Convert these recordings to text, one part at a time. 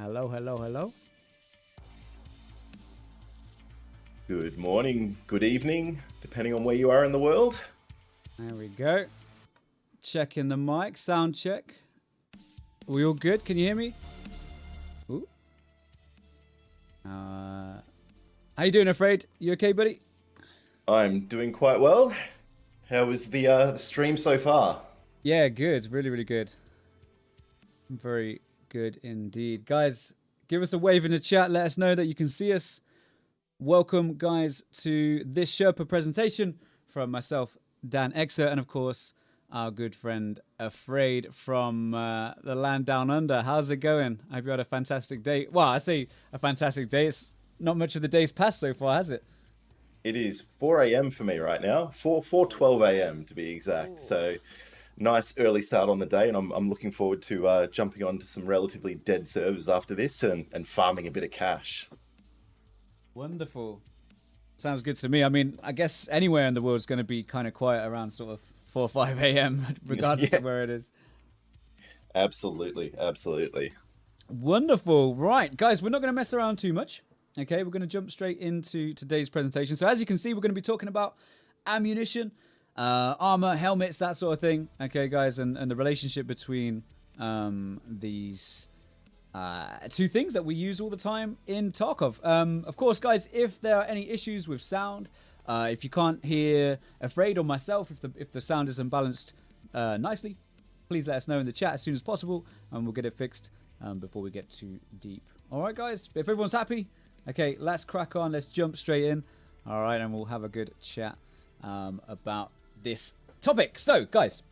Hello, hello, hello. Good morning, good evening, depending on where you are in the world. There we go. Checking the mic, sound check. Are we all good? Can you hear me? Ooh. How you doing, Afraid? You okay, buddy? I'm doing quite well. How was the stream so far? Yeah, good. Really, really good. Very good indeed. Guys, give us a wave in the chat. Let us know that you can see us. Welcome, guys, to this Sherpa presentation from myself, DanExert, and of course, our good friend Afraid from the land down under. How's it going? I hope you had a fantastic day. Well, I say a fantastic day. It's not much of the day's passed so far, has it? It is 4 a.m. for me right now, 4:12 a.m. to be exact. So nice early start on the day, and I'm looking forward to jumping onto some relatively dead servers after this and farming a bit of cash. Wonderful. Sounds good to me. I mean, I guess anywhere in the world is going to be kind of quiet around sort of 4 or 5 a.m., regardless Yeah, of where it is. absolutely, absolutely. Wonderful. Right, guys, we're not going to mess around too much. Okay, we're going to jump straight into today's presentation. So as you can see, we're going to be talking about ammunition, armor, helmets, that sort of thing. Okay, guys, and the relationship between these two things that we use all the time in Tarkov. Of course, guys, if there are any issues with sound, if you can't hear Afraid or myself, if the sound isn't balanced nicely, please let us know in the chat as soon as possible, and we'll get it fixed before we get too deep. All right, guys, if everyone's happy, okay, let's crack on. Let's jump straight in. All right, and we'll have a good chat about this topic. So, guys,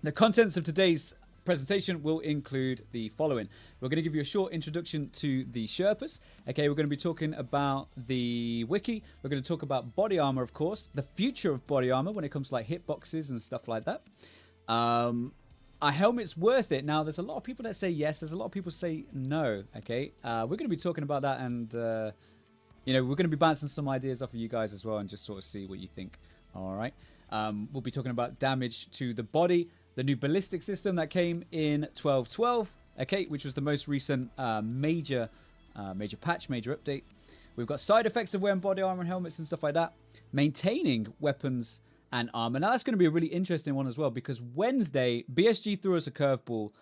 the contents of today's presentation will include the following. We're going to give you a short introduction to the Sherpas. Okay, we're going to be talking about the wiki. We're going to talk about body armor, of course, the future of body armor when it comes to like hitboxes and stuff like that. Are helmets worth it? Now, there's a lot of people that say yes. There's a lot of people say no. Okay, we're going to be talking about that, and you know, we're going to be bouncing some ideas off of you guys as well, and just sort of see what you think. All right. We'll be talking about damage to the body, the new ballistic system that came in 12.12. Okay, which was the most recent major patch, major update. We've got side effects of wearing body armor and helmets and stuff like that. Maintaining weapons and armor. Now that's going to be a really interesting one as well, because Wednesday BSG threw us a curveball.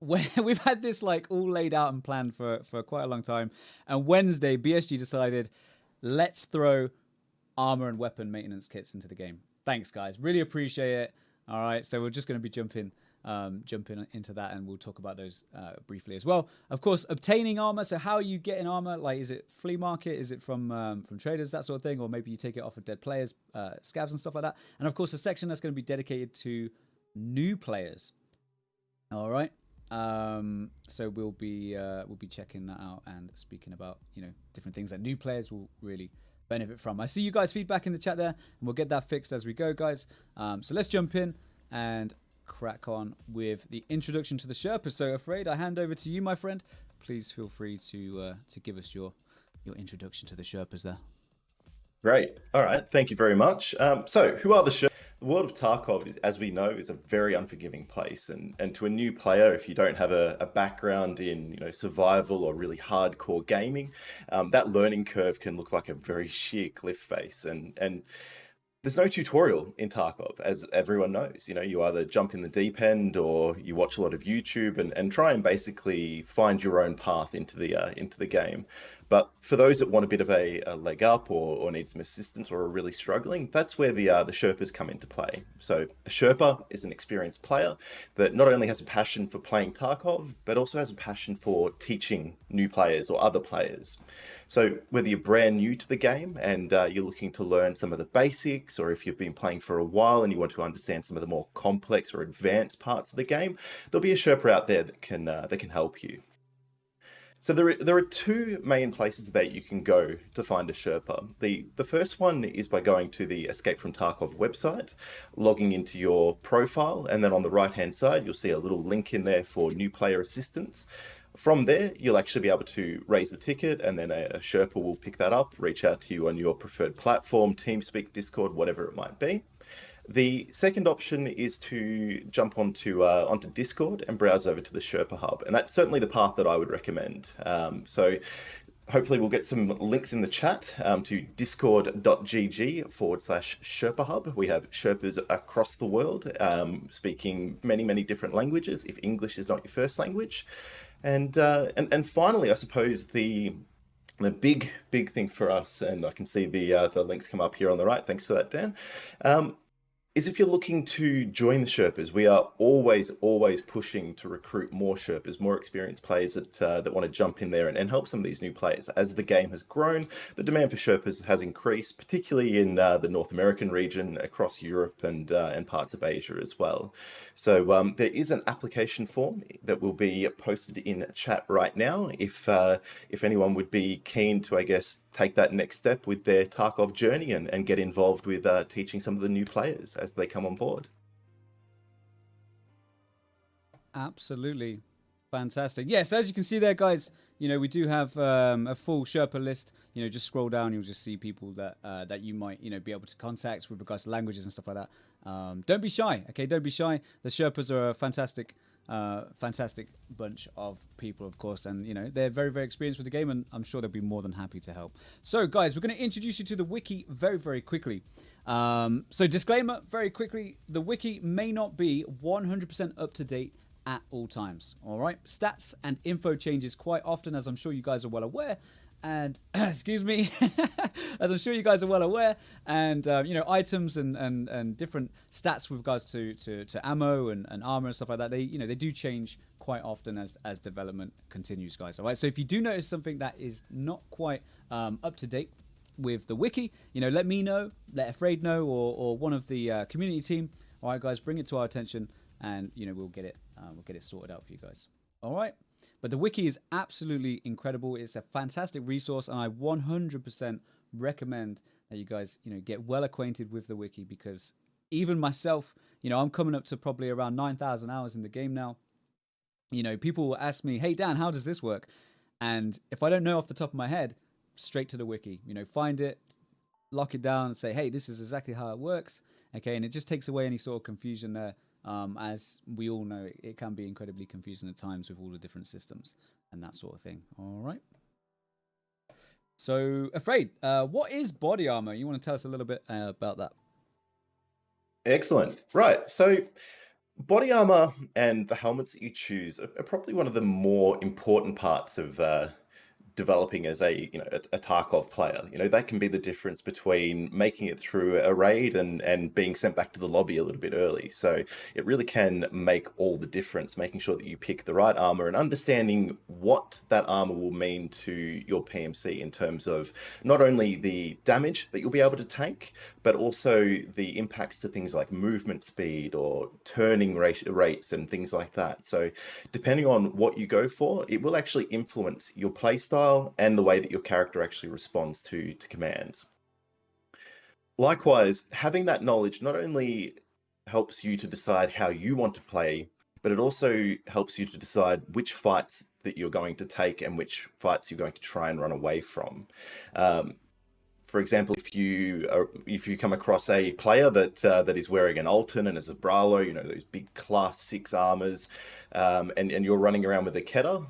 We've had this like all laid out and planned for quite a long time, and Wednesday BSG decided, let's throw armor and weapon maintenance kits into the game. Thanks, guys. Really appreciate it. All right, so we're just going to be jumping into that, and we'll talk about those briefly as well. Of course, obtaining armor. So how you get in armor? Like, is it flea market? Is it from traders, that sort of thing, or maybe you take it off of dead players, scavs and stuff like that. And of course, a section that's going to be dedicated to new players. All right. So we'll be checking that out and speaking about, you know, different things that new players will really benefit from. I see you guys feedback in the chat there, and we'll get that fixed as we go, guys. So let's jump in and crack on with the introduction to the Sherpa. So Afraid, I hand over to you, my friend. Please feel free to give us your introduction to the Sherpas there. Great. All right. Thank you very much. So who are the Sherpas? The world of Tarkov, as we know, is a very unforgiving place, and to a new player, if you don't have a background in, you know, survival or really hardcore gaming, that learning curve can look like a very sheer cliff face, and there's no tutorial in Tarkov, as everyone knows. You know, you either jump in the deep end or you watch a lot of YouTube and try and basically find your own path into the game. But for those that want a bit of a leg up or need some assistance or are really struggling, that's where the Sherpas come into play. So a Sherpa is an experienced player that not only has a passion for playing Tarkov, but also has a passion for teaching new players or other players. So whether you're brand new to the game and you're looking to learn some of the basics, or if you've been playing for a while and you want to understand some of the more complex or advanced parts of the game, there'll be a Sherpa out there that can help you. So there are two main places that you can go to find a Sherpa. The first one is by going to the Escape from Tarkov website, logging into your profile, and then on the right-hand side, you'll see a little link in there for new player assistance. From there, you'll actually be able to raise a ticket, and then a Sherpa will pick that up, reach out to you on your preferred platform, TeamSpeak, Discord, whatever it might be. The second option is to jump onto Discord and browse over to the Sherpa Hub, and that's certainly the path that I would recommend. So hopefully we'll get some links in the chat to discord.gg/Sherpa Hub. We have Sherpas across the world speaking many different languages, if English is not your first language. And finally, I suppose the big thing for us, and I can see the links come up here on the right. Thanks for that, Dan. Is if you're looking to join the Sherpas, we are always pushing to recruit more Sherpas, more experienced players that want to jump in there and help some of these new players. As the game has grown, the demand for Sherpas has increased, particularly in the North American region, across Europe and parts of Asia as well. So there is an application form that will be posted in chat right now. If anyone would be keen to, I guess, take that next step with their Tarkov journey and get involved with teaching some of the new players as they come on board. Absolutely. Fantastic. Yes, as you can see there, guys, we do have a full Sherpa list. Just scroll down, you'll just see people that you might, be able to contact with regards to languages and stuff like that. Don't be shy, okay? Don't be shy. The Sherpas are a fantastic bunch of people, of course, and they're very experienced with the game, and I'm sure they'll be more than happy to help. So guys, we're going to introduce you to the wiki very quickly. So disclaimer very quickly, the wiki may not be 100% up to date at all times. All right, stats and info changes quite often, as I'm sure you guys are well aware. And excuse me, as I'm sure you guys are well aware, and items and different stats with regards to ammo and armor and stuff like that, they do change quite often as development continues, guys. All right, so if you do notice something that is not quite up to date with the wiki, let me know, let Afraid know, or one of the community team. All right, guys, bring it to our attention, and we'll get it sorted out for you guys. All right. But the wiki is absolutely incredible. It's a fantastic resource, and I 100% recommend that you guys, get well acquainted with the wiki, because even myself, I'm coming up to probably around 9,000 hours in the game now. People will ask me, "Hey Dan, how does this work?" And if I don't know off the top of my head, straight to the wiki. Find it, lock it down, and say, "Hey, this is exactly how it works." Okay, and it just takes away any sort of confusion there. As we all know, it can be incredibly confusing at times with all the different systems and that sort of thing. All right. So, Afraid, what is body armor? You want to tell us a little bit about that? Excellent. Right. So body armor and the helmets that you choose are probably one of the more important parts of developing as a Tarkov player. That can be the difference between making it through a raid and being sent back to the lobby a little bit early. So it really can make all the difference, making sure that you pick the right armor and understanding what that armor will mean to your PMC in terms of not only the damage that you'll be able to take, but also the impacts to things like movement speed or turning rates and things like that. So depending on what you go for, it will actually influence your playstyle and the way that your character actually responds to commands. Likewise, having that knowledge not only helps you to decide how you want to play, but it also helps you to decide which fights that you're going to take and which fights you're going to try and run away from. For example, if you come across a player that is wearing an Alton and is a Bralo, those big class 6 armors, and you're running around with a Keter,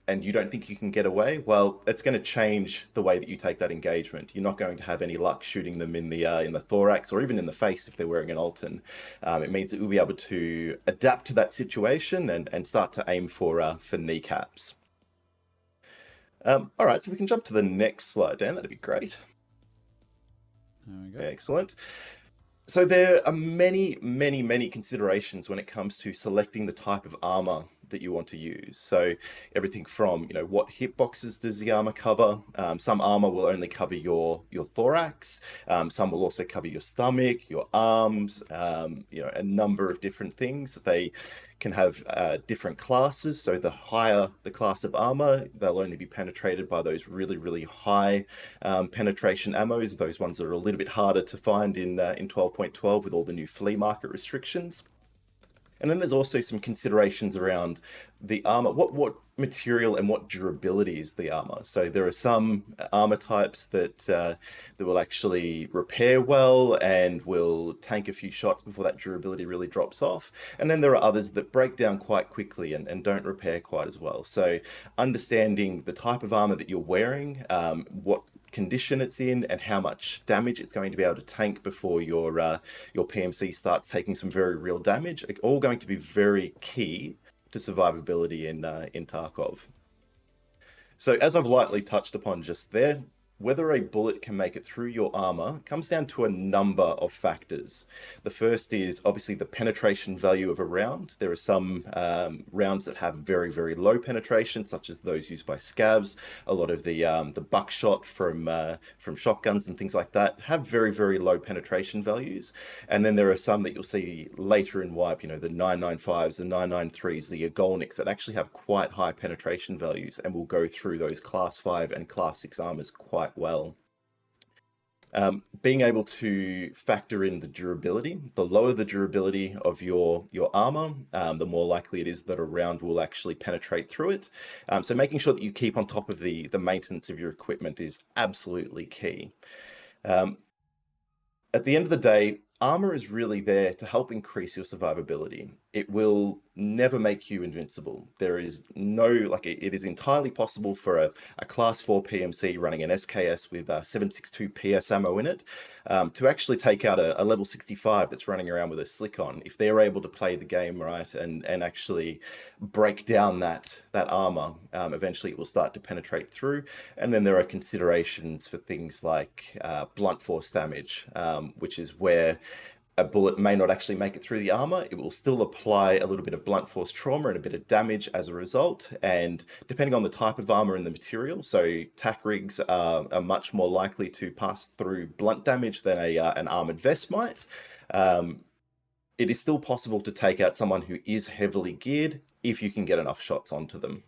and you don't think you can get away, well, it's going to change the way that you take that engagement. You're not going to have any luck shooting them in the thorax or even in the face if they're wearing an Alton. It means that we'll be able to adapt to that situation and start to aim for kneecaps. All right, so we can jump to the next slide, Dan. That'd be great. There we go. Excellent. So there are many considerations when it comes to selecting the type of armor that you want to use. So everything from, what hitboxes does the armor cover? Some armor will only cover your thorax. Some will also cover your stomach, your arms, a number of different things. They can have different classes. So the higher the class of armor, they'll only be penetrated by those really high penetration ammos, those ones that are a little bit harder to find in 12.12 with all the new flea market restrictions. And then there's also some considerations around the armor. What material and what durability is the armor. So there are some armor types that will actually repair well and will tank a few shots before that durability really drops off. And then there are others that break down quite quickly and don't repair quite as well. So understanding the type of armor that you're wearing, what condition it's in, and how much damage it's going to be able to tank before your PMC starts taking some very real damage, are all going to be very key to survivability in Tarkov. So as I've lightly touched upon just there, whether a bullet can make it through your armor comes down to a number of factors. The first is obviously the penetration value of a round. There are some rounds that have very, very low penetration, such as those used by scavs. A lot of the buckshot from shotguns and things like that have very, very low penetration values. And then there are some that you'll see later in wipe, the 995s, the 993s, the Yagolniks that actually have quite high penetration values and will go through those class 5 and class 6 armors quite well. Being able to factor in the durability, the lower the durability of your armor, the more likely it is that a round will actually penetrate through it. So making sure that you keep on top of the maintenance of your equipment is absolutely key. At the end of the day, armor is really there to help increase your survivability. It will never make you invincible. There is no, it is entirely possible for a class 4 PMC running an SKS with 762 PS ammo in it to actually take out a level 65 that's running around with a slick on. If they're able to play the game right and actually break down that armor, eventually it will start to penetrate through. And then there are considerations for things like blunt force damage, which is where a bullet may not actually make it through the armor. It will still apply a little bit of blunt force trauma and a bit of damage as a result. And depending on the type of armor and the material, so tack rigs are much more likely to pass through blunt damage than an armored vest might. It is still possible to take out someone who is heavily geared if you can get enough shots onto them.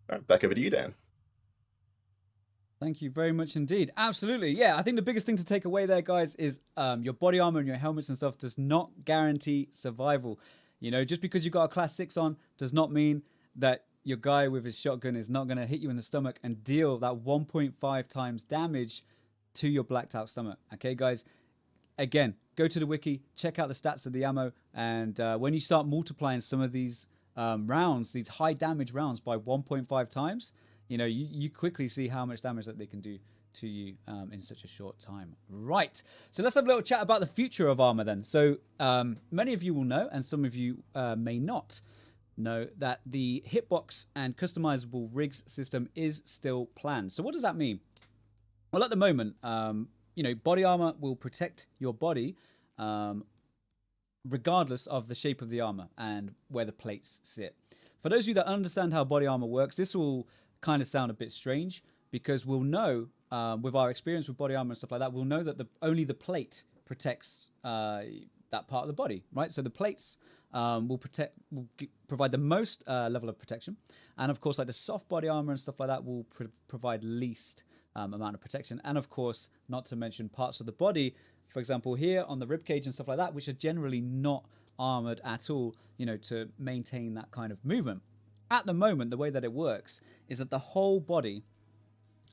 All right, back over to you, Dan. Thank you very much indeed. Absolutely. Yeah, I think the biggest thing to take away there, guys, is your body armor and your helmets and stuff does not guarantee survival. Just because you got a class 6 on does not mean that your guy with his shotgun is not going to hit you in the stomach and deal that 1.5 times damage to your blacked out stomach. Okay, guys? Again, go to the wiki, check out the stats of the ammo, and when you start multiplying some of these rounds, these high damage rounds by 1.5 times, you quickly see how much damage that they can do to you in such a short time. Right. So let's have a little chat about the future of armor then. So many of you will know, and some of you may not know, that the hitbox and customizable rigs system is still planned. So what does that mean? Well, at the moment, body armor will protect your body regardless of the shape of the armor and where the plates sit. For those of you that understand how body armor works, this will kind of sound a bit strange because we'll know with our experience with body armor and stuff like that, we'll know that only the plate protects that part of the body, right? So the plates will provide the most level of protection, and of course, like the soft body armor and stuff like that, will provide least amount of protection. And of course, not to mention parts of the body, for example, here on the rib cage and stuff like that, which are generally not armored at all, to maintain that kind of movement. At the moment, the way that it works is that the whole body,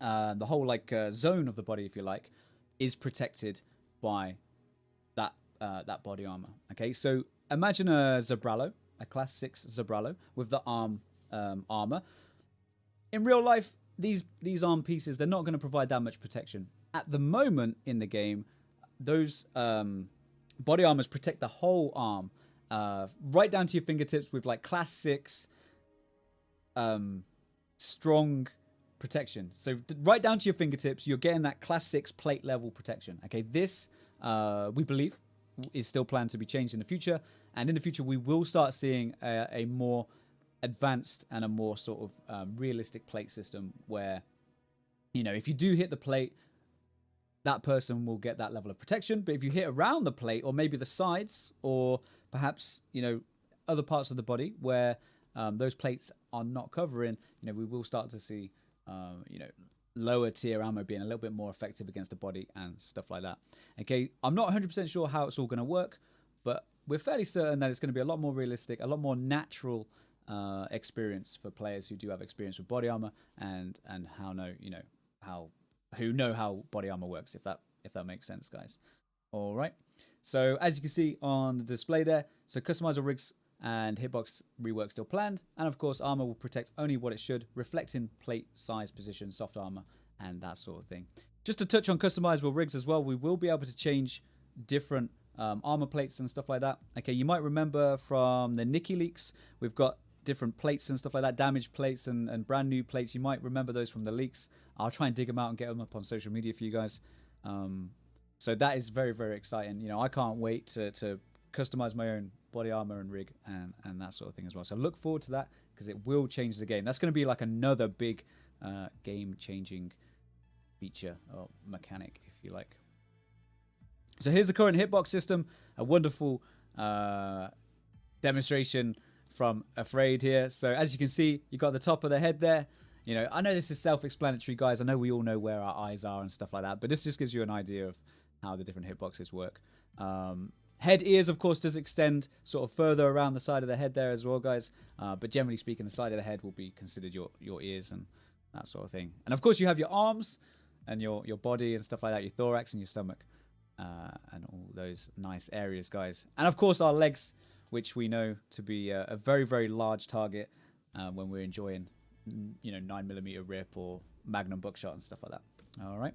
the whole zone of the body, if you like, is protected by that body armor. Okay, so imagine a Zabralo, a class 6 Zabralo with the arm armor. In real life, these arm pieces, they're not going to provide that much protection. At the moment in the game, those body armors protect the whole arm, right down to your fingertips with class 6 strong protection. So right down to your fingertips, you're getting that class 6 plate level protection. Okay, this we believe is still planned to be changed in the future, and in the future we will start seeing a more advanced and a more sort of realistic plate system where, if you do hit the plate, that person will get that level of protection. But if you hit around the plate, or maybe the sides, or perhaps other parts of the body where those plates are not covering, we will start to see lower tier ammo being a little bit more effective against the body and stuff like that. Okay, I'm not 100% sure how it's all going to work, but we're fairly certain that it's going to be a lot more realistic, a lot more natural experience for players who do have experience with body armor and who know how body armor works, if that makes sense, guys. All right. So as you can see on the display there, so customizer rigs and hitbox rework still planned, and of course armor will protect only what it should, reflecting plate size, position, soft armor, and that sort of thing. Just to touch on customizable rigs as well, we will be able to change different armor plates and stuff like that. Okay, you might remember from the Nikki leaks, we've got different plates and stuff like that, damaged plates and brand new plates. You might remember those from the leaks. I'll try and dig them out and get them up on social media for you guys. So that is very, very exciting. You know, I can't wait to customize my own body armor and rig and that sort of thing as well. So look forward to that, because it will change the game. That's going to be like another big game-changing feature or mechanic, if you like. So here's the current hitbox system. A wonderful demonstration from Afraid here. So as you can see, you got the top of the head there. You know, I know this is self-explanatory, guys. I know we all know where our eyes are and stuff like that, but this just gives you an idea of how the different hitboxes work. Head ears, of course, does extend sort of further around the side of the head there as well, guys. But generally speaking, the side of the head will be considered your ears and that sort of thing. And of course, you have your arms and your body and stuff like that, your thorax and your stomach, and all those nice areas, guys. And of course, our legs, which we know to be a very, very large target when we're enjoying, 9mm rip or Magnum buckshot and stuff like that. All right.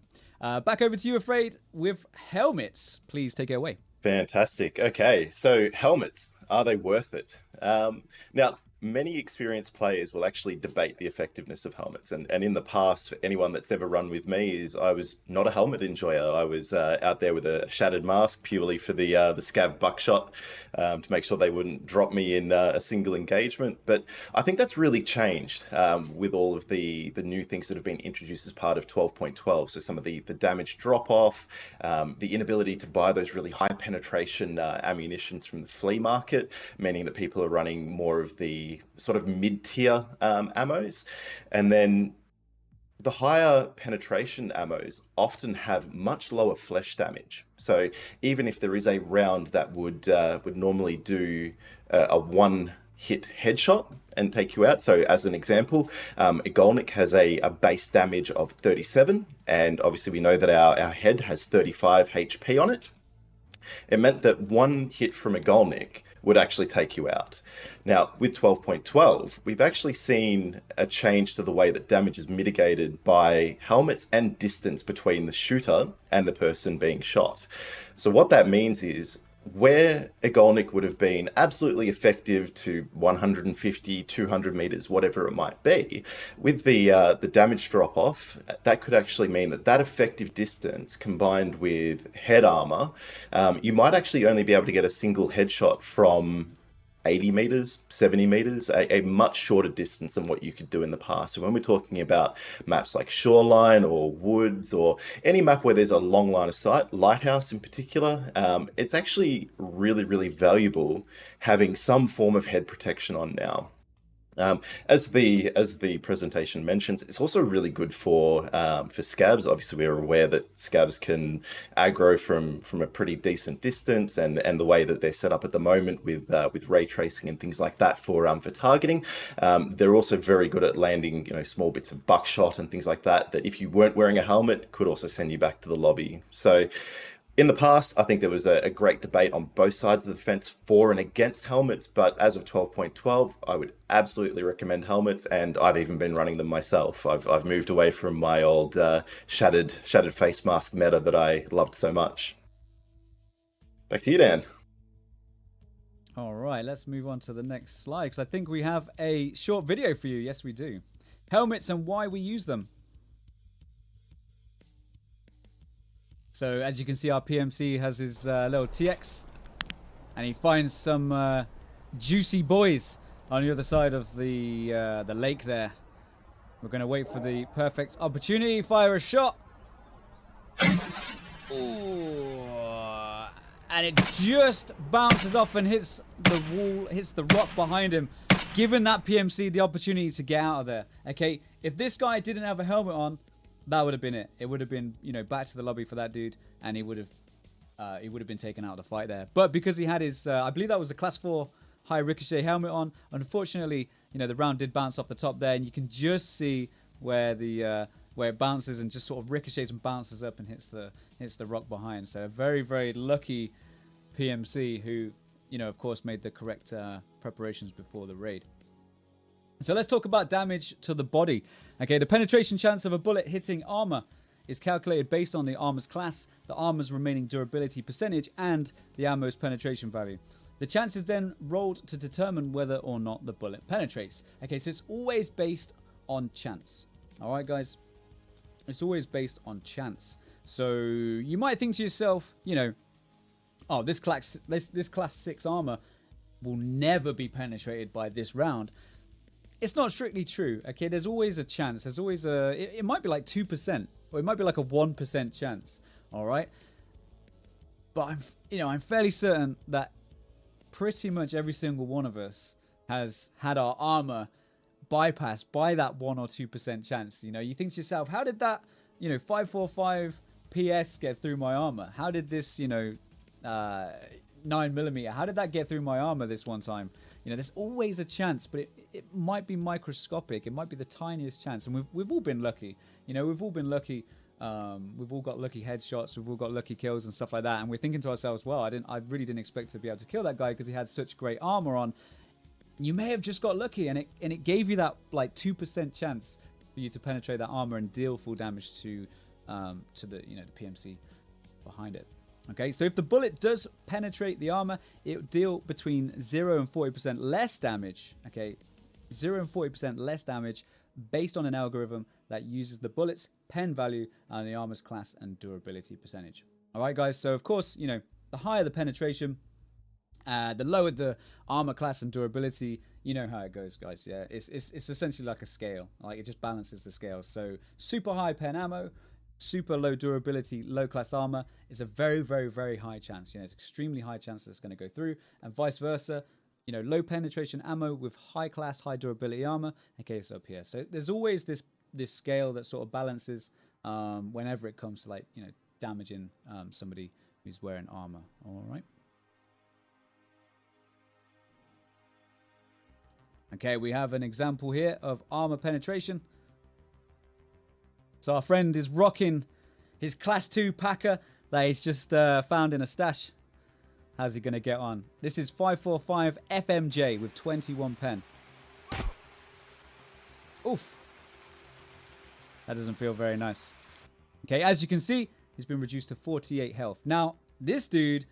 Back over to you, Afraid, with helmets. Please take it away. Fantastic. Okay, so helmets, are they worth it? Now, many experienced players will actually debate the effectiveness of helmets. And in the past, for anyone that's ever run with me, I was not a helmet enjoyer. I was out there with a shattered mask purely for the scav buckshot to make sure they wouldn't drop me in a single engagement. But I think that's really changed with all of the new things that have been introduced as part of 12.12. So some of the damage drop-off, the inability to buy those really high penetration ammunitions from the flea market, meaning that people are running more of the sort of mid-tier ammos. And then the higher penetration ammos often have much lower flesh damage. So even if there is a round that would normally do a one-hit headshot and take you out. So as an example, Igolnik has a base damage of 37, and obviously we know that our head has 35 HP on it. It meant that one hit from Igolnik would actually take you out. Now, with 12.12, we've actually seen a change to the way that damage is mitigated by helmets and distance between the shooter and the person being shot. So what that means is, where Igolnik would have been absolutely effective to 150, 200 meters, whatever it might be, with the damage drop-off, that could actually mean that effective distance combined with head armor, you might actually only be able to get a single headshot from 80 meters, 70 meters, a much shorter distance than what you could do in the past. So when we're talking about maps like Shoreline or Woods or any map where there's a long line of sight, Lighthouse in particular, it's actually really, really valuable having some form of head protection on now. As the presentation mentions, it's also really good for scavs. Obviously, we're aware that scavs can aggro from a pretty decent distance, and the way that they're set up at the moment with ray tracing and things like that for targeting, they're also very good at landing small bits of buckshot and things like that. That if you weren't wearing a helmet, could also send you back to the lobby. So. In the past, I think there was a great debate on both sides of the fence for and against helmets, but as of 12.12, I would absolutely recommend helmets, and I've even been running them myself. I've moved away from my old shattered face mask meta that I loved so much. Back to you, Dan. All right, let's move on to the next slide, because I think we have a short video for you. Yes, we do. Helmets and why we use them. So as you can see, our PMC has his little TX, and he finds some juicy boys on the other side of the lake there. We're going to wait for the perfect opportunity, fire a shot. Ooh. And it just bounces off and hits the wall, hits the rock behind him, giving that PMC the opportunity to get out of there. Okay, if this guy didn't have a helmet on, that would have been it. It would have been, back to the lobby for that dude, and he would have been taken out of the fight there. But because he had his, I believe that was a class 4 high ricochet helmet on. Unfortunately, the round did bounce off the top there, and you can just see where where it bounces and just sort of ricochets and bounces up and hits the rock behind. So a very, very lucky PMC who, of course, made the correct preparations before the raid. So let's talk about damage to the body. Okay, the penetration chance of a bullet hitting armor is calculated based on the armor's class, the armor's remaining durability percentage, and the ammo's penetration value. The chance is then rolled to determine whether or not the bullet penetrates. Okay, so it's always based on chance. All right, guys? It's always based on chance. So you might think to yourself, oh, this class 6 armor will never be penetrated by this round. It's not strictly true. Okay, there's always a chance. There's always it might be like 2%, or it might be like a 1% chance. All right, but I'm fairly certain that pretty much every single one of us has had our armor bypassed by that 1 or 2% chance. You think to yourself, how did that 545 PS get through my armor? How did this 9mm, how did that get through my armor this one time? There's always a chance, but it might be microscopic. It might be the tiniest chance, and we've all been lucky. We've all been lucky. We've all got lucky headshots. We've all got lucky kills and stuff like that. And we're thinking to ourselves, well, I really didn't expect to be able to kill that guy because he had such great armor on. You may have just got lucky, and it gave you that like 2% chance for you to penetrate that armor and deal full damage to the the PMC behind it. Okay, so if the bullet does penetrate the armor, it will deal between 0 and 40% less damage. Okay, 0 and 40% less damage based on an algorithm that uses the bullet's pen value and the armor's class and durability percentage. All right, guys. So of course, the higher the penetration, the lower the armor class and durability. You know how it goes, guys. Yeah, it's essentially like a scale. Like it just balances the scale. So super high pen ammo, super low durability, low class armor is a very, very, very high chance. It's extremely high chance that it's going to go through, and vice versa. Low penetration ammo with high class, high durability armor. Okay, it's up here. So there's always this scale that sort of balances whenever it comes to damaging somebody who's wearing armor. All right. Okay, we have an example here of armor penetration. So our friend is rocking his class 2 Packer that he's just found in a stash. How's he going to get on? This is 545 FMJ with 21 pen. Oof. That doesn't feel very nice. Okay, as you can see, he's been reduced to 48 health. Now, this dude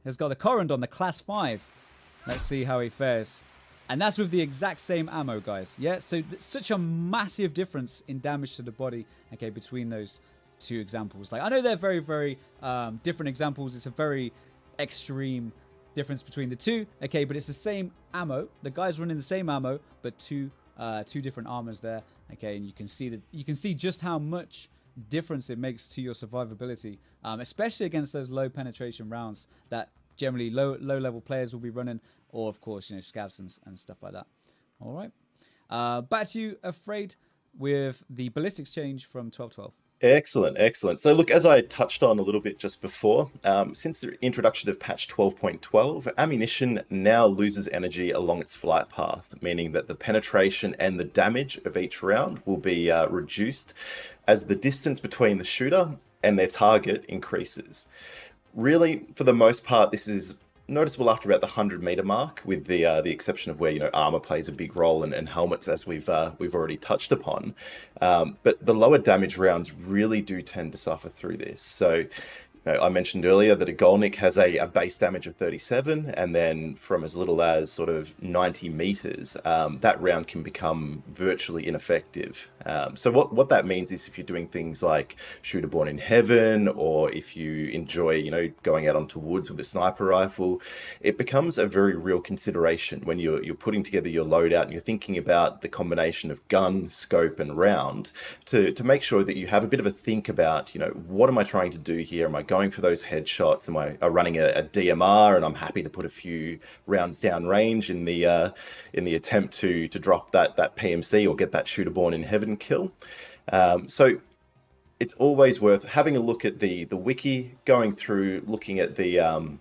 has got the Corrand on the class 5. Let's see how he fares. And that's with the exact same ammo, guys. Yeah, so such a massive difference in damage to the body, okay, between those two examples. Like, I know they're very, very different examples. It's a very extreme difference between the two, okay, but it's the same ammo. The guy's running the same ammo, but two different armors there, okay, and you can see just how much difference it makes to your survivability, especially against those low penetration rounds that generally low level players will be running, or of course scavs and stuff like that. All right, back to you, Afraid, with the ballistics change from 12.12. Excellent. So look, as I touched on a little bit just before, since the introduction of patch 12.12, ammunition now loses energy along its flight path, meaning that the penetration and the damage of each round will be reduced as the distance between the shooter and their target increases. Really, for the most part, this is noticeable after about the 100-meter mark, with the exception of where armor plays a big role, and helmets, as we've already touched upon. But the lower damage rounds really do tend to suffer through this. So I mentioned earlier that a Golnik has a base damage of 37, and then from as little as sort of 90 meters, that round can become virtually ineffective. So what that means is, if you're doing things like Shooter Born in Heaven, or if you enjoy, going out onto woods with a sniper rifle, it becomes a very real consideration when you're putting together your loadout and you're thinking about the combination of gun, scope, and round, to make sure that you have a bit of a think about, what am I trying to do here? Am I going for those headshots? Am I running a DMR, and I'm happy to put a few rounds down range in the attempt to drop that PMC or get that Shooter Born in Heaven kill? So it's always worth having a look at the wiki, going through, looking at the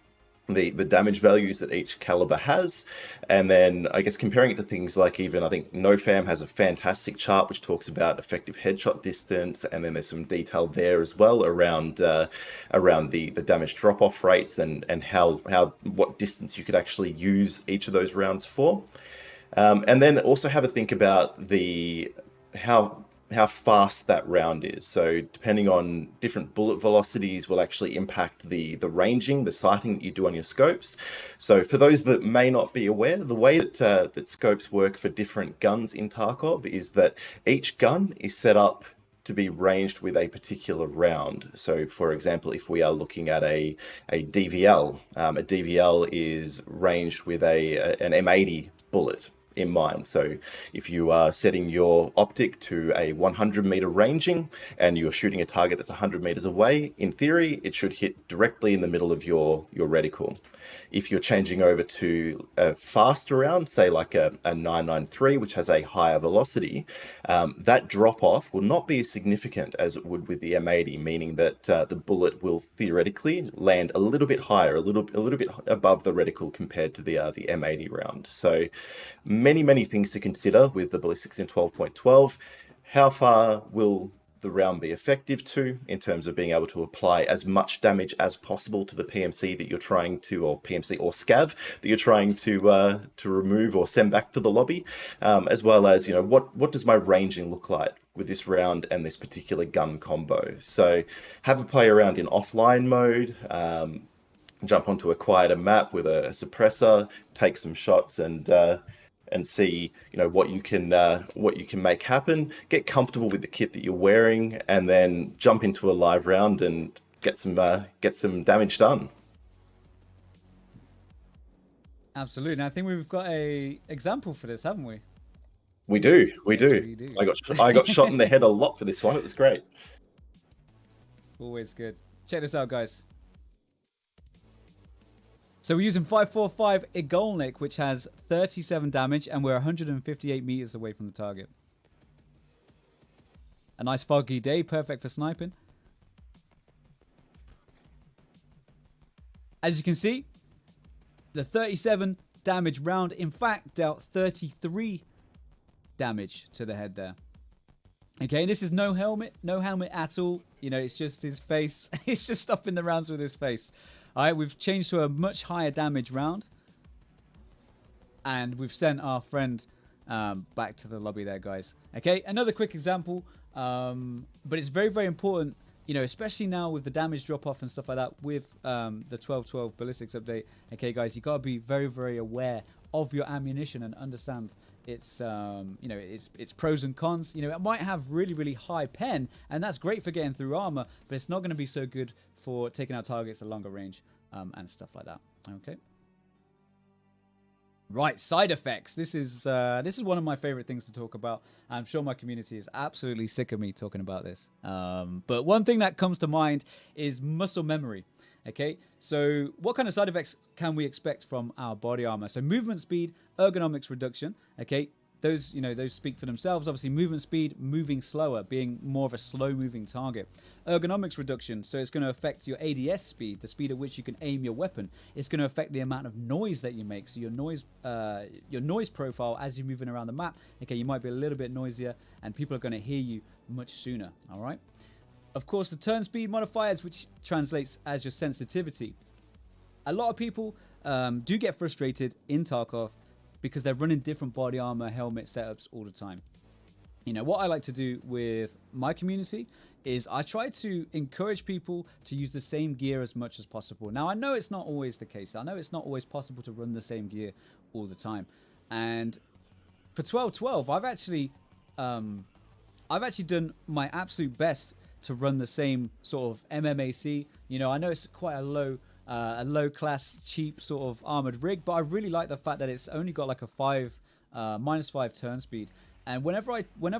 the damage values that each caliber has, and then I guess comparing it to things like, even I think NoFam has a fantastic chart which talks about effective headshot distance, and then there's some detail there as well around around the damage drop off rates and how what distance you could actually use each of those rounds for. And then also have a think about the how fast that round is. So depending on different bullet velocities will actually impact the ranging, the sighting that you do on your scopes. So for those that may not be aware, the way that that scopes work for different guns in Tarkov is that each gun is set up to be ranged with a particular round. So for example, if we are looking at a DVL, a DVL is ranged with an M80 bullet in mind. So if you are setting your optic to a 100-meter ranging and you're shooting a target that's 100 meters away, in theory, it should hit directly in the middle of your reticle. If you're changing over to a faster round, say like a 993, which has a higher velocity, that drop off will not be as significant as it would with the M80, meaning that the bullet will theoretically land a little bit higher, a little bit above the reticle compared to the M80 round. So many things to consider with the ballistics in 12.12. How far will the round be effective to, in terms of being able to apply as much damage as possible to the PMC that you're trying to, or PMC or scav that you're trying to remove or send back to the lobby, as well as, you know, what does my ranging look like with this round and this particular gun combo. So have a play around in offline mode, jump onto a quieter map with a suppressor, take some shots, and see, you know, what you can make happen. Get comfortable with the kit that you're wearing, and then jump into a live round and get some damage done. Absolutely. And I think we've got a example for this, haven't we? We do. We do. I got shot in the head a lot for this one. It was great. Always good. Check this out, guys. So we're using 545 Igolnik, which has 37 damage, and we're 158 meters away from the target. A nice foggy day, perfect for sniping. As you can see, the 37 damage round, in fact, dealt 33 damage to the head there. Okay, this is no helmet at all. You know, it's just his face. He's just stopping the rounds with his face. All right, we've changed to a much higher damage round. And we've sent our friend back to the lobby there, guys. Okay, another quick example. But it's very important, you know, especially now with the damage drop-off and stuff like that with the 12.12 ballistics update. Okay, guys, you got to be very aware of your ammunition and understand its you know, its pros and cons. You know, it might have really high pen, and that's great for getting through armor, but it's not going to be so good for taking out targets at longer range and stuff like that. Okay. Right, side effects. This is one of my favorite things to talk about. I'm sure my community is absolutely sick of me talking about this. But one thing that comes to mind is muscle memory. Okay, so what kind of side effects can we expect from our body armor? So movement speed, ergonomics reduction. Okay, those speak for themselves. Obviously, movement speed, moving slower, being more of a slow-moving target. Ergonomics reduction, so it's going to affect your ADS speed, the speed at which you can aim your weapon. It's going to affect the amount of noise that you make. So your noise profile as you're moving around the map. Okay, you might be a little bit noisier, and people are going to hear you much sooner. All right. Of course, the turn speed modifiers, which translates as your sensitivity. A lot of people do get frustrated in Tarkov because they're running different body armor, helmet setups all the time. You know, what I like to do with my community is I try to encourage people to use the same gear as much as possible. Now, I know it's not always the case. I know it's not always possible to run the same gear all the time. And for 12.12, I've actually done my absolute best to run the same sort of MMAC. You know, I know it's quite a low class, cheap sort of armored rig, but I really like the fact that it's only got like a -5 turn speed. And whenever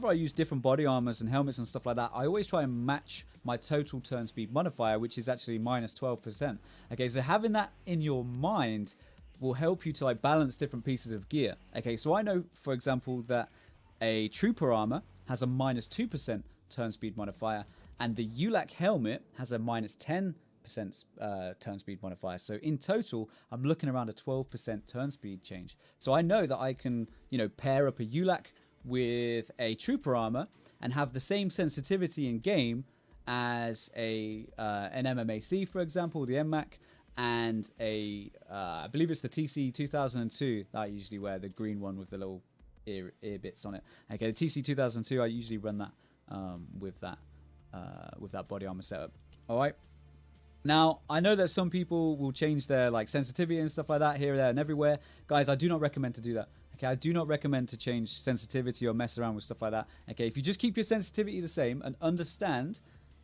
I use different body armors and helmets and stuff like that, I always try and match my total turn speed modifier, which is actually -12%. Okay, so having that in your mind will help you to like balance different pieces of gear. Okay, so I know, for example, that a trooper armor has a -2% turn speed modifier, and the ULAC helmet has a -10% turn speed modifier. So in total, I'm looking around a 12% turn speed change. So I know that I can, pair up a ULAC with a trooper armor and have the same sensitivity in game as an MMAC, for example, the MMAC, and I believe it's the TC 2002 that I usually wear, the green one with the little ear bits on it. Okay, the TC 2002, I usually run that with that body armor setup. All right. Now, I know that some people will change their sensitivity and stuff like that here, there, and everywhere. Guys, I do not recommend to do that. Okay, I do not recommend to change sensitivity or mess around with stuff like that. Okay, if you just keep your sensitivity the same and understand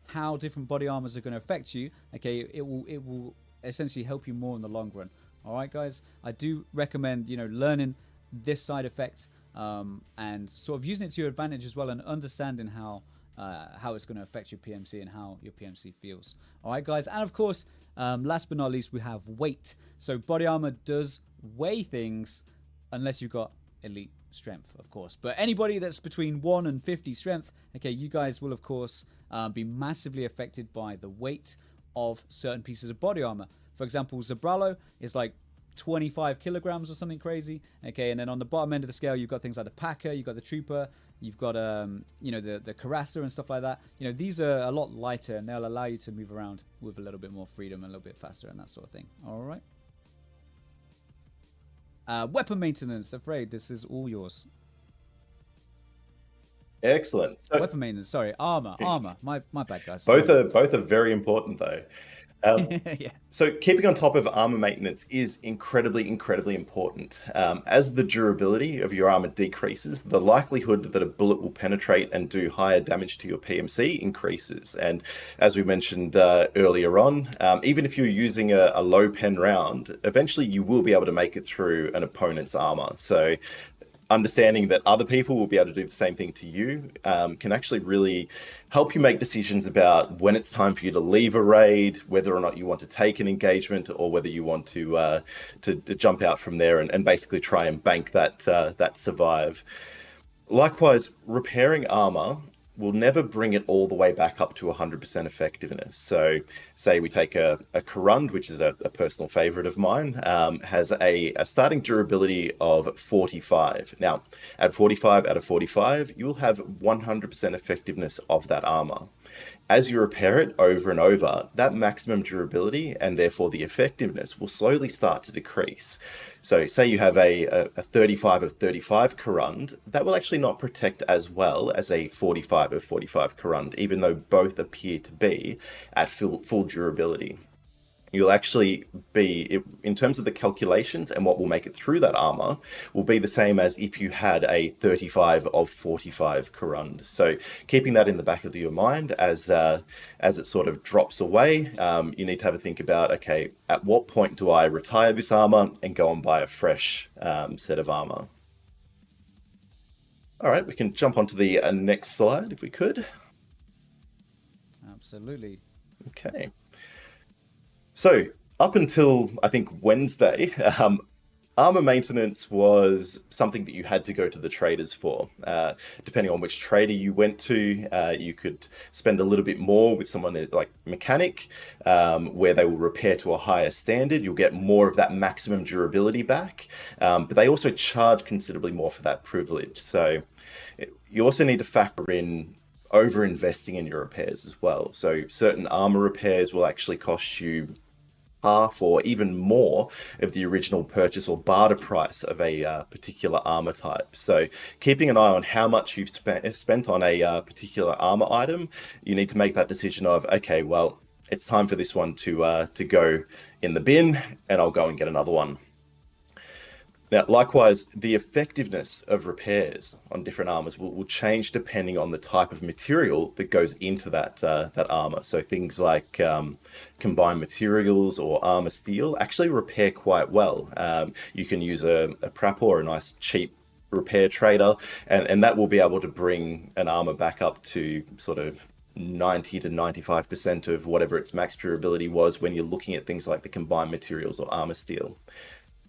how different body armors are going to affect you, okay, it will essentially help you more in the long run. All right, guys, I do recommend learning this side effect and sort of using it to your advantage as well, and understanding how it's going to affect your PMC and how your PMC feels. All right, guys, and of course, last but not least, we have weight. So body armor does weigh things unless you've got elite strength, of course. But anybody that's between 1 and 50 strength, okay, you guys will of course be massively affected by the weight of certain pieces of body armor. For example, Zabralo is 25 kilograms or something crazy. Okay, and then on the bottom end of the scale, you've got things like the Packer, you've got the Trooper, you've got the Carasser and stuff like that. These are a lot lighter, and they'll allow you to move around with a little bit more freedom and a little bit faster and that sort of thing. All right. Weapon maintenance, Afraid, this is all yours. Excellent. So, weapon maintenance, sorry, armor. My bad, guys. Both are very important though. Yeah. So keeping on top of armor maintenance is incredibly important. As the durability of your armor decreases, the likelihood that a bullet will penetrate and do higher damage to your PMC increases. And as we mentioned earlier on, even if you're using a low pen round, eventually you will be able to make it through an opponent's armor. So understanding that other people will be able to do the same thing to you can actually really help you make decisions about when it's time for you to leave a raid, whether or not you want to take an engagement, or whether you want to jump out from there and basically try and bank that survive. Likewise, repairing armor will never bring it all the way back up to 100% effectiveness. So say we take a Korund, which is a personal favorite of mine, has a starting durability of 45. Now, at 45 out of 45, you will have 100% effectiveness of that armor. As you repair it over and over, that maximum durability and therefore the effectiveness will slowly start to decrease. So say you have a 35 of 35 Korund, that will actually not protect as well as a 45 of 45 Korund, even though both appear to be at full durability. You'll actually be, in terms of the calculations and what will make it through that armor, will be the same as if you had a 35 of 45 Korund. So keeping that in the back of your mind as it sort of drops away, you need to have a think about, okay, at what point do I retire this armor and go and buy a fresh set of armor? All right, we can jump onto the next slide if we could. Absolutely. Okay. So up until, I think, Wednesday, armor maintenance was something that you had to go to the traders for. Depending on which trader you went to, you could spend a little bit more with someone like Mechanic, where they will repair to a higher standard. You'll get more of that maximum durability back, but they also charge considerably more for that privilege. So you also need to factor in over investing in your repairs as well. So certain armor repairs will actually cost you half or even more of the original purchase or barter price of a particular armor type. So keeping an eye on how much you've spent on a particular armor item, you need to make that decision of, okay, well, it's time for this one to go in the bin, and I'll go and get another one. Now, likewise, the effectiveness of repairs on different armors will change depending on the type of material that goes into that armor. So things like combined materials or armor steel actually repair quite well. You can use a prap or a nice cheap repair trader, and that will be able to bring an armor back up to sort of 90 to 95% of whatever its max durability was when you're looking at things like the combined materials or armor steel.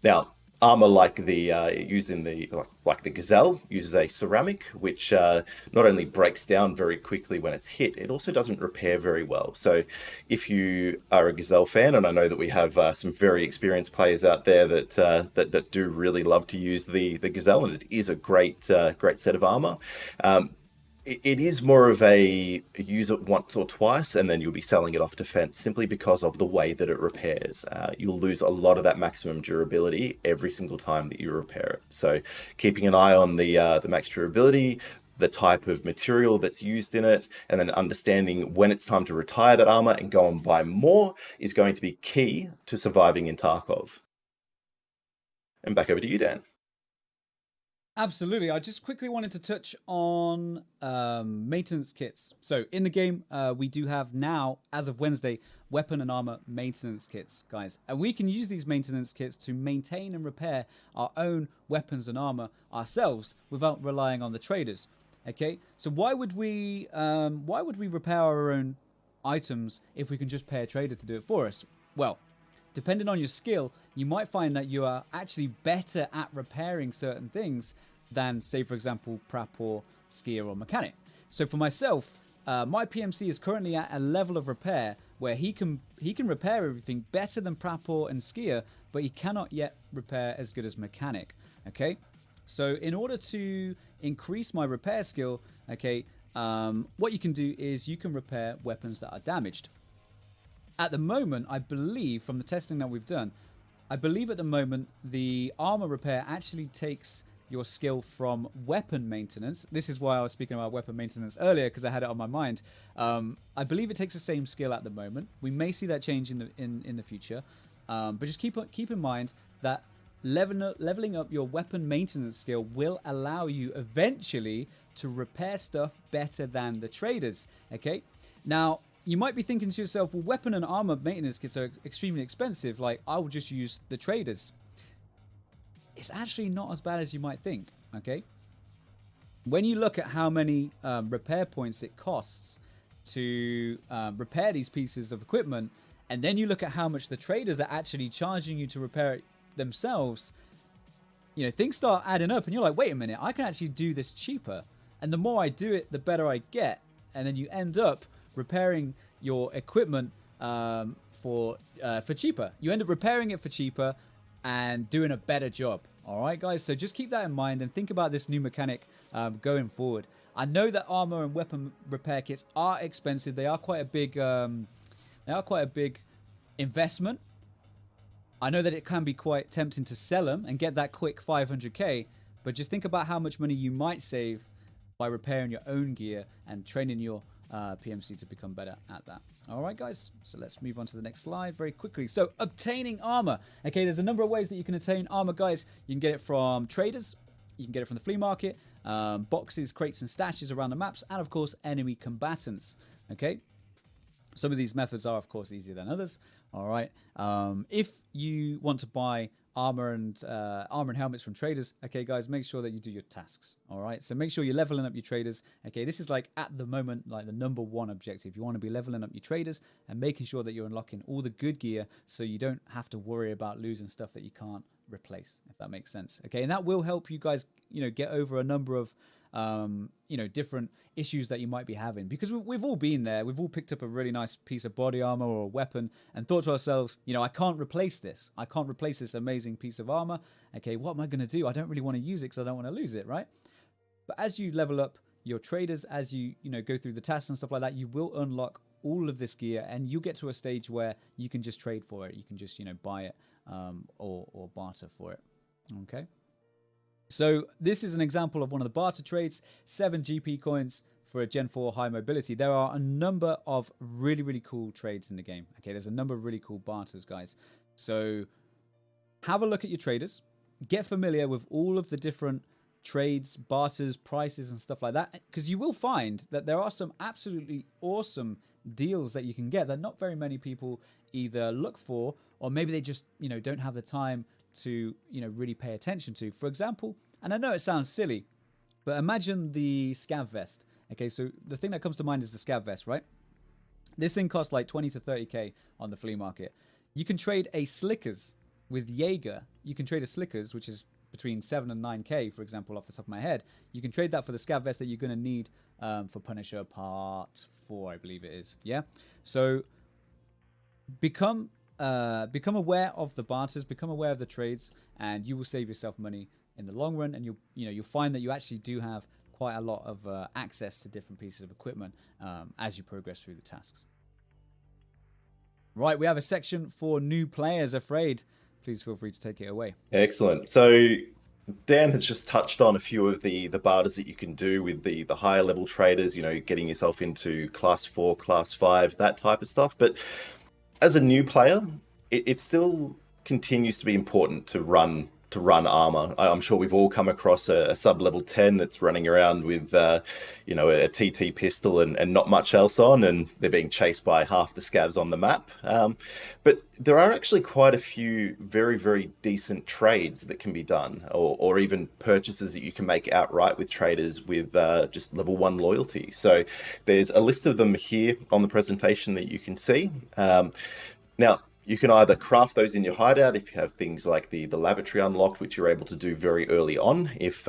Now, armor like the using the like the gazelle uses a ceramic, which not only breaks down very quickly when it's hit, it also doesn't repair very well. So if you are a gazelle fan, and I know that we have some very experienced players out there that do really love to use the gazelle, and it is a great set of armor. It is more of a use it once or twice and then you'll be selling it off defense simply because of the way that it repairs. You'll lose a lot of that maximum durability every single time that you repair it. So keeping an eye on the max durability, the type of material that's used in it, and then understanding when it's time to retire that armor and go and buy more is going to be key to surviving in Tarkov. And back over to you, Dan. Absolutely. I just quickly wanted to touch on maintenance kits. So in the game, we do have now, as of Wednesday, weapon and armor maintenance kits, guys. And we can use these maintenance kits to maintain and repair our own weapons and armor ourselves without relying on the traders. Okay, so why would we repair our own items if we can just pay a trader to do it for us? Well, depending on your skill, you might find that you are actually better at repairing certain things than, say, for example, Prapor, Skier, or Mechanic. So for myself, my PMC is currently at a level of repair where he can repair everything better than Prapor and Skier, but he cannot yet repair as good as Mechanic. Okay, so in order to increase my repair skill, okay, what you can do is you can repair weapons that are damaged. At the moment, I believe, from the testing that we've done, I believe at the moment the armor repair actually takes your skill from weapon maintenance. This is why I was speaking about weapon maintenance earlier, because I had it on my mind. I believe it takes the same skill at the moment. We may see that change in the future, but just keep in mind that leveling up your weapon maintenance skill will allow you eventually to repair stuff better than the traders. Okay, now, you might be thinking to yourself, well, weapon and armor maintenance kits are extremely expensive. Like, I will just use the traders. It's actually not as bad as you might think, okay? When you look at how many repair points it costs to repair these pieces of equipment, and then you look at how much the traders are actually charging you to repair it themselves, you know, things start adding up, and you're like, wait a minute, I can actually do this cheaper. And the more I do it, the better I get. And then you end up repairing your equipment for cheaper. You end up repairing it for cheaper and doing a better job. All right, guys. So just keep that in mind and think about this new mechanic going forward. I know that armor and weapon repair kits are expensive. They are quite a big. Investment. I know that it can be quite tempting to sell them and get that quick 500k. But just think about how much money you might save by repairing your own gear and training your PMC to become better at that. All right, guys. So let's move on to the next slide very quickly. So obtaining armor. Okay, there's a number of ways that you can obtain armor, guys. You can get it from traders. You can get it from the flea market, boxes, crates, and stashes around the maps, and of course, enemy combatants. Okay. Some of these methods are, of course, easier than others. All right. If you want to buy armor and helmets from traders, okay, guys, make sure that you do your tasks. All right. So make sure you're leveling up your traders. Okay, this is like at the moment, like the #1 objective. You want to be leveling up your traders and making sure that you're unlocking all the good gear, so you don't have to worry about losing stuff that you can't replace, if that makes sense. Okay, and that will help you guys, get over a number of different issues that you might be having, because we've all been there. We've all picked up a really nice piece of body armor or a weapon and thought to ourselves, I can't replace this. I can't replace this amazing piece of armor. Okay, what am I going to do? I don't really want to use it because I don't want to lose it, right? But as you level up your traders, as you go through the tasks and stuff like that, you will unlock all of this gear, and you get to a stage where you can just trade for it. You can just buy it or barter for it. Okay. So this is an example of one of the barter trades, 7 GP coins for a Gen 4 high mobility. There are a number of really, really cool trades in the game. Okay, there's a number of really cool barters, guys. So have a look at your traders. Get familiar with all of the different trades, barters, prices, and stuff like that, because you will find that there are some absolutely awesome deals that you can get that not very many people either look for, or maybe they just, don't have the time to really pay attention to. For example, and I know it sounds silly, but imagine the scav vest. Okay, so the thing that comes to mind is the scav vest, right? This thing costs like 20 to 30k on the flea market. You can trade a Slickers with Jaeger, you can trade a Slickers, which is between 7 and 9k, for example, off the top of my head. You can trade that for the scav vest that you're going to need for Punisher Part 4, I believe it is. Yeah? So become aware of the barters, become aware of the trades, and you will save yourself money in the long run, and you'll find that you actually do have quite a lot of access to different pieces of equipment as you progress through the tasks. Right, we have a section for new players. Afraid, please feel free to take it away. Excellent. So Dan has just touched on a few of the barters that you can do with the higher level traders, getting yourself into class 4, class 5, that type of stuff. But as a new player, it still continues to be important to run armor. I'm sure we've all come across a sub-level 10 that's running around with a TT pistol and not much else on, and they're being chased by half the scavs on the map. But there are actually quite a few very, very decent trades that can be done, or even purchases that you can make outright with traders with just level 1 loyalty. So there's a list of them here on the presentation that you can see. Now, you can either craft those in your hideout if you have things like the lavatory unlocked, which you're able to do very early on if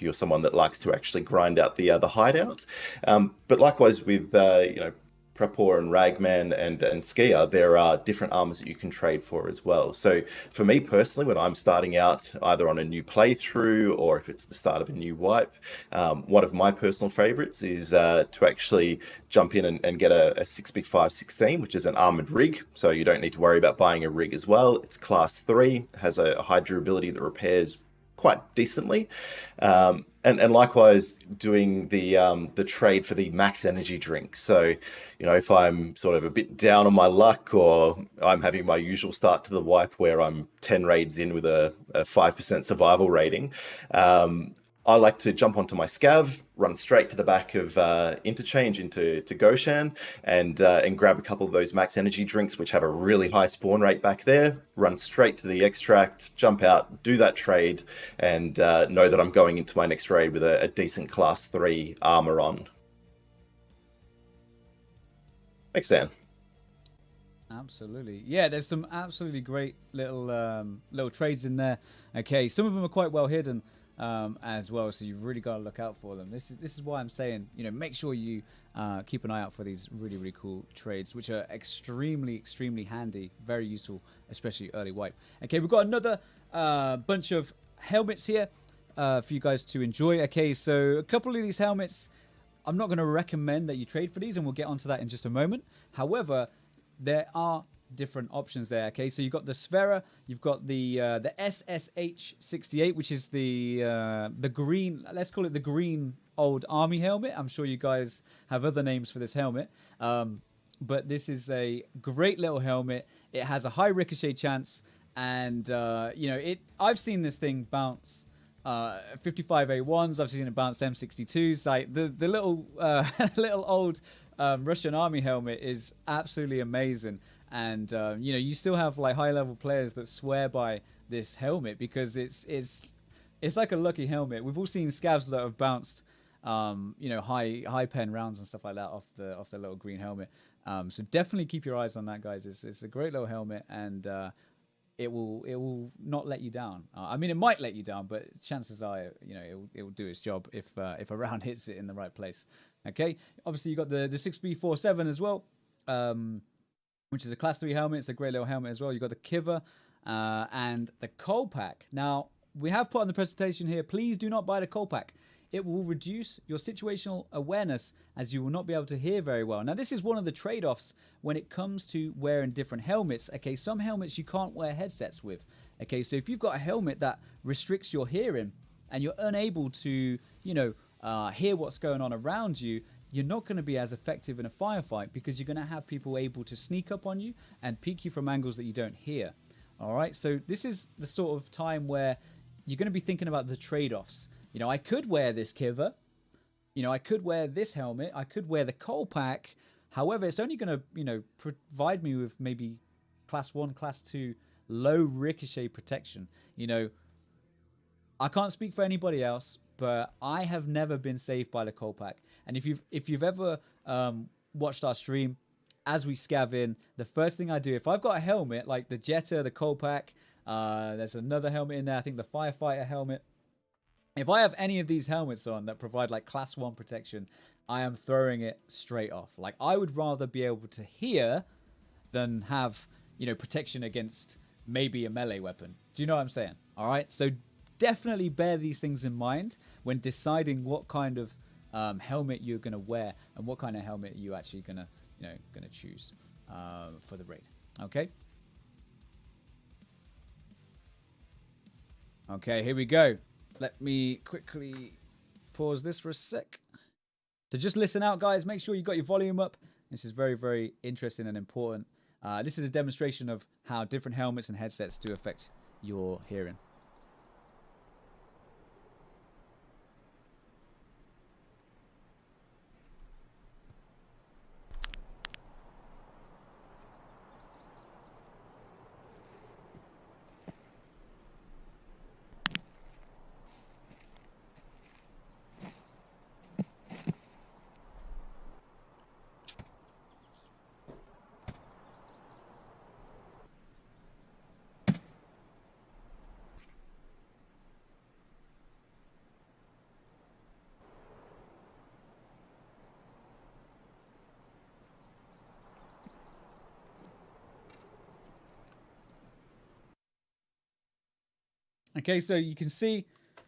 you're someone that likes to actually grind out the hideout. But likewise with Prepor and Ragman and Skier, there are different armors that you can trade for as well. So for me personally, when I'm starting out either on a new playthrough or if it's the start of a new wipe, one of my personal favorites is to actually jump in and get a 6B516, which is an armored rig. So you don't need to worry about buying a rig as well. It's class 3, has a high durability that repairs quite decently. And likewise doing the trade for the max energy drink. So, if I'm sort of a bit down on my luck, or I'm having my usual start to the wipe where I'm 10 raids in with a 5% survival rating, I like to jump onto my scav, run straight to the back of interchange into Goshan, and grab a couple of those max energy drinks, which have a really high spawn rate back there, run straight to the extract, jump out, do that trade, and know that I'm going into my next raid with a decent class 3 armor on. Thanks, Dan. Absolutely. Yeah, there's some absolutely great little trades in there. Okay, some of them are quite well hidden as well, so you've really got to look out for them. This is why I'm saying, make sure you keep an eye out for these really, really cool trades, which are extremely, extremely handy, very useful, especially early wipe. Okay, we've got another bunch of helmets here for you guys to enjoy. Okay, so a couple of these helmets, I'm not going to recommend that you trade for these, and we'll get onto that in just a moment. However, there are different options there. Okay, so you've got the Sfera, you've got the SSH-68, which is the green, let's call it the green old army helmet. I'm sure you guys have other names for this helmet, but this is a great little helmet. It has a high ricochet chance, and I've seen this thing bounce 55A1s. I've seen it bounce M62s. Like the little little old Russian army helmet is absolutely amazing. And you still have like high level players that swear by this helmet because it's like a lucky helmet. We've all seen scavs that have bounced high pen rounds and stuff like that off the little green helmet. So definitely keep your eyes on that, guys. It's a great little helmet, and it will not let you down. I mean, it might let you down, but chances are, it will do its job if a round hits it in the right place. Okay. Obviously, you got the 6B47 as well, which is a class 3 helmet. It's a great little helmet as well. You got the Kiver and the Coal Pack. Now, we have put on the presentation here, please do not buy the Coal Pack. It will reduce your situational awareness as you will not be able to hear very well. Now, this is one of the trade-offs when it comes to wearing different helmets. Okay, some helmets you can't wear headsets with. Okay, so if you've got a helmet that restricts your hearing and you're unable to, hear what's going on around you, you're not going to be as effective in a firefight because you're going to have people able to sneak up on you and peek you from angles that you don't hear. All right, so this is the sort of time where you're going to be thinking about the trade-offs. I could wear this Kiver. I could wear this helmet. I could wear the Coal Pack. However, it's only going to, provide me with maybe class 1, class 2 low ricochet protection. I can't speak for anybody else, but I have never been saved by the Coal Pack. And if you've ever watched our stream, as we scav in, the first thing I do, if I've got a helmet like the Jetta, the Coal Pack, There's another helmet in there. I think the firefighter helmet. If I have any of these helmets on that provide like class 1 protection, I am throwing it straight off. Like, I would rather be able to hear than have, you know, protection against maybe a melee weapon. Do you know what I'm saying? All right. So definitely bear these things in mind when deciding what kind of helmet you're going to wear and what kind of helmet you're actually going to, you know, going to choose for the raid. Okay. Okay, here we go. Let me quickly pause this for a sec. So just listen out, guys. Make sure you got your volume up. This is very, very interesting and important. This is a demonstration of how different helmets and headsets do affect your hearing. Okay, so you can see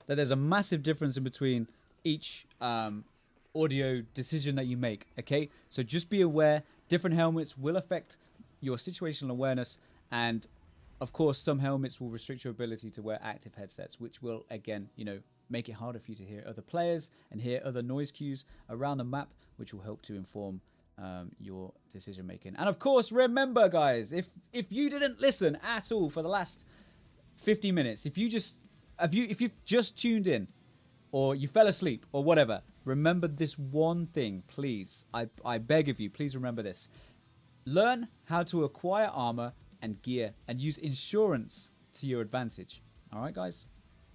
that there's a massive difference in between each audio decision that you make. Okay, so just be aware, different helmets will affect your situational awareness, and of course some helmets will restrict your ability to wear active headsets, which will again, you know, make it harder for you to hear other players and hear other noise cues around the map, which will help to inform your decision making. And of course, remember, guys, if you didn't listen at all for the last 50 minutes, if you've just tuned in or you fell asleep or whatever, remember this one thing, please. I beg of you, please remember this. Learn how to acquire armor and gear and use insurance to your advantage. All right, guys?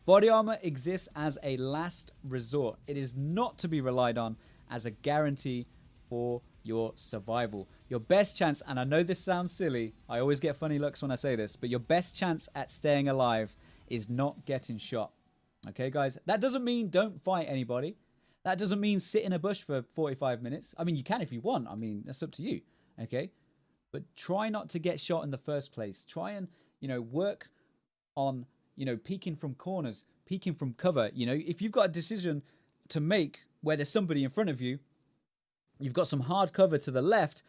Body armor exists as a last resort. It is not to be relied on as a guarantee for your survival. Your best chance, and I know this sounds silly, I always get funny looks when I say this, but your best chance at staying alive is not getting shot. Okay, guys? That doesn't mean don't fight anybody. That doesn't mean sit in a bush for 45 minutes. I mean, you can if you want. I mean, that's up to you. Okay? But try not to get shot in the first place. Try and, you know, work on, you know, peeking from corners, peeking from cover. You know, if you've got a decision to make where there's somebody in front of you, you've got some hard cover to the left,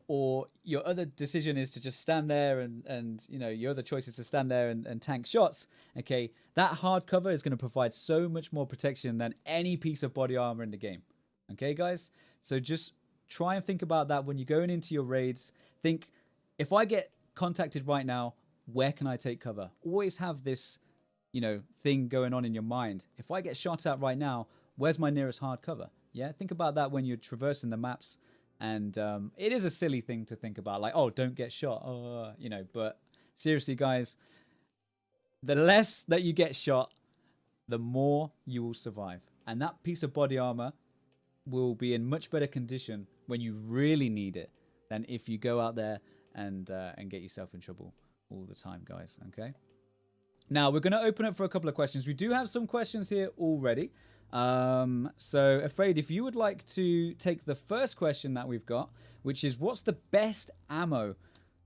or your other decision is to just stand there and you know, your other choice is to stand there and tank shots. Okay, that hard cover is going to provide so much more protection than any piece of body armor in the game. Okay, guys? So just try and think about that when you're going into your raids. Think, if I get contacted right now, where can I take cover? Always have this, you know, thing going on in your mind. If I get shot at right now, where's my nearest hard cover? Yeah, think about that when you're traversing the maps. And it is a silly thing to think about, like, oh, don't get shot, you know. But seriously, guys, the less that you get shot, the more you will survive. And that piece of body armor will be in much better condition when you really need it than if you go out there and get yourself in trouble all the time, guys. Okay. Now we're going to open up for a couple of questions. We do have some questions here already. So Afraid, if you would like to take the first question that we've got, which is, what's the best ammo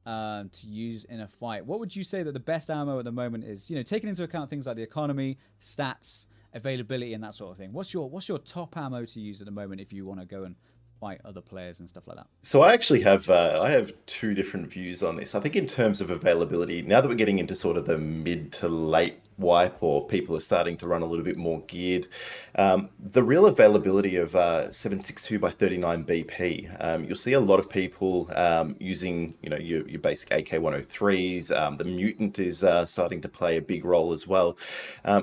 to use in a fight? What would you say that the best ammo at the moment is? You know, taking into account things like the economy, stats, availability, and that sort of thing. What's your top ammo to use at the moment if you want to go and fight other players and stuff like that? So I actually have I have two different views on this. I think in terms of availability, now that we're getting into sort of the mid to late wipe, or people are starting to run a little bit more geared, the real availability of 7.62 by 39 BP, you'll see a lot of people using, you know, your basic AK-103s. The mutant is starting to play a big role as well.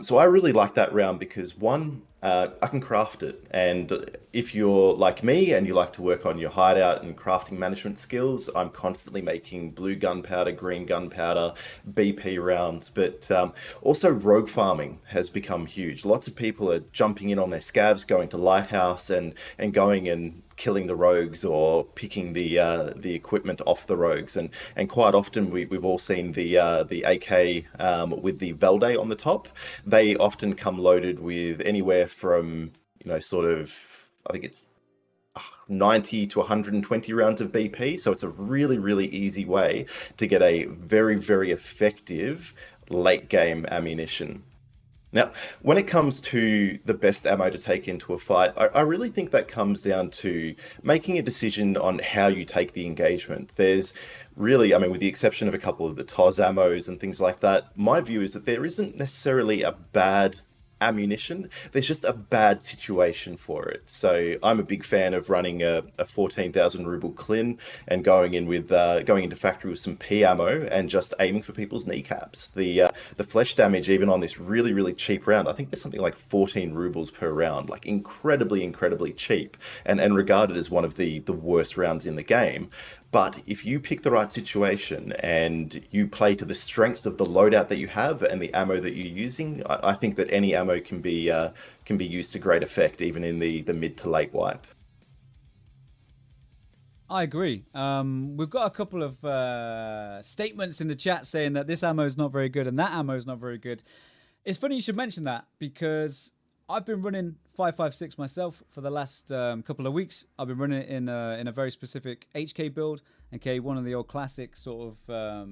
So I really like that round because, one, I can craft it, and if you're like me and you like to work on your hideout and crafting management skills, I'm constantly making blue gunpowder, green gunpowder, BP rounds, but also also rogue farming has become huge. Lots of people are jumping in on their scavs, going to lighthouse and going and killing the rogues or picking the equipment off the rogues. And quite often we've all seen the AK with the Velde on the top. They often come loaded with anywhere from, sort of, I think it's 90 to 120 rounds of BP. So it's a really, really easy way to get a very, very effective late game ammunition. Now, when it comes to the best ammo to take into a fight, I really think that comes down to making a decision on how you take the engagement. There's really, I mean, with the exception of a couple of the TOS ammos and things like that, my view is that there isn't necessarily a bad ammunition. There's just a bad situation for it. So I'm a big fan of running a 14,000 ruble Clin and going into factory with some P ammo and just aiming for people's kneecaps. The flesh damage even on this really, really cheap round, I think there's something like 14 rubles per round, like incredibly cheap and regarded as one of the worst rounds in the game. But if you pick the right situation and you play to the strengths of the loadout that you have and the ammo that you're using, I think that any ammo can be used to great effect, even in the mid to late wipe. I agree. We've got a couple of statements in the chat saying that this ammo is not very good and that ammo is not very good. It's funny you should mention that because I've been running 5.56 myself for the last couple of weeks. I've been running it in a very specific HK build. Okay, one of the old classic sort of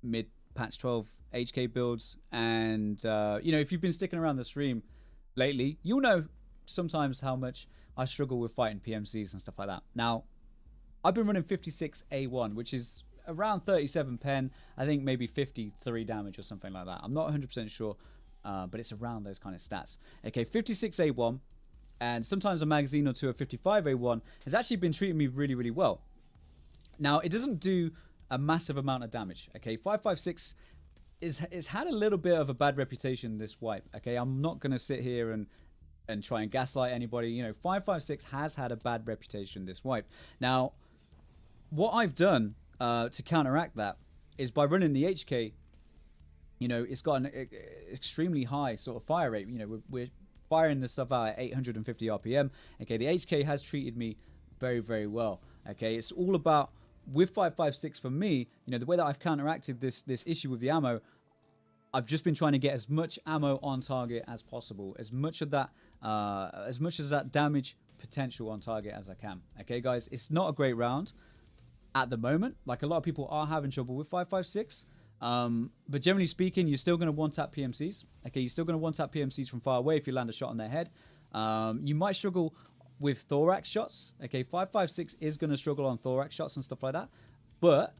mid patch 12 HK builds. And if you've been sticking around the stream lately, you'll know sometimes how much I struggle with fighting PMCs and stuff like that. Now, I've been running 56A1, which is around 37 pen. I think maybe 53 damage or something like that. I'm not 100% sure. But it's around those kind of stats. Okay, 56A1, and sometimes a magazine or two of 55A1 has actually been treating me really, really well. Now, it doesn't do a massive amount of damage. Okay, 5.56 is had a little bit of a bad reputation this wipe. Okay, I'm not going to sit here and try and gaslight anybody. 5.56 has had a bad reputation this wipe. Now, what I've done to counteract that is by running the HK. It's got an extremely high sort of fire rate. We're firing this stuff out at 850 RPM. Okay, the HK has treated me very, very well. Okay, it's all about, with 5.56 for me, the way that I've counteracted this issue with the ammo, I've just been trying to get as much ammo on target as possible, as much as that damage potential on target as I can. Okay, guys, it's not a great round at the moment. Like, a lot of people are having trouble with 5.56. But generally speaking, you're still going to one-tap PMCs. Okay, you're still going to one-tap PMCs from far away if you land a shot on their head. You might struggle with thorax shots. Okay, 5.56 is going to struggle on thorax shots and stuff like that. But,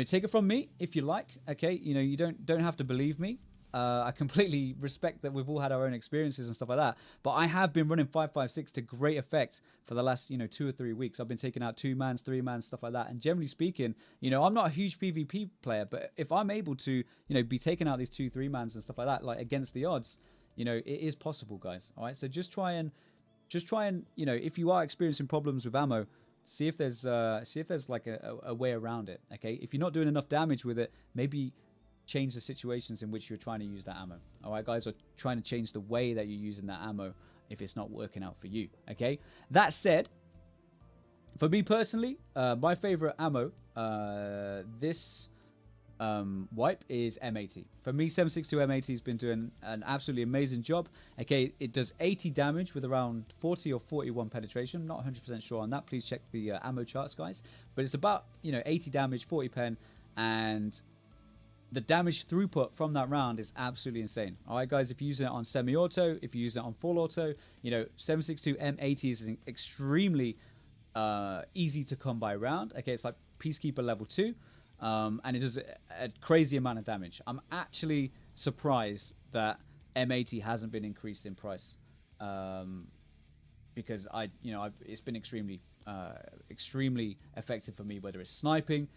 take it from me if you like. Okay, you don't have to believe me. I completely respect that we've all had our own experiences and stuff like that. But I have been running 5.56 to great effect for the last, 2 or 3 weeks. I've been taking out 2-mans, 3-mans, stuff like that. And generally speaking, I'm not a huge PvP player, but if I'm able to, be taking out these 2-3-mans and stuff like that, like against the odds, it is possible, guys. All right. So just try and, if you are experiencing problems with ammo, see if there's like a way around it. Okay. If you're not doing enough damage with it, maybe change the situations in which you're trying to use that ammo. All right, guys, or trying to change the way that you're using that ammo if it's not working out for you. Okay, that said, for me personally, my favorite ammo this wipe is M80. For me, 7.62 M80 has been doing an absolutely amazing job. Okay, it does 80 damage with around 40 or 41 penetration. Not 100% sure on that. Please check the ammo charts, guys. But it's about 80 damage, 40 pen, and the damage throughput from that round is absolutely insane. All right, guys, if you're using it on semi-auto, if you use it on full auto, 7.62 M80 is an extremely easy to come by round. Okay, it's like Peacekeeper level 2, and it does a crazy amount of damage. I'm actually surprised that M80 hasn't been increased in price, because it's been extremely effective for me, whether it's sniping,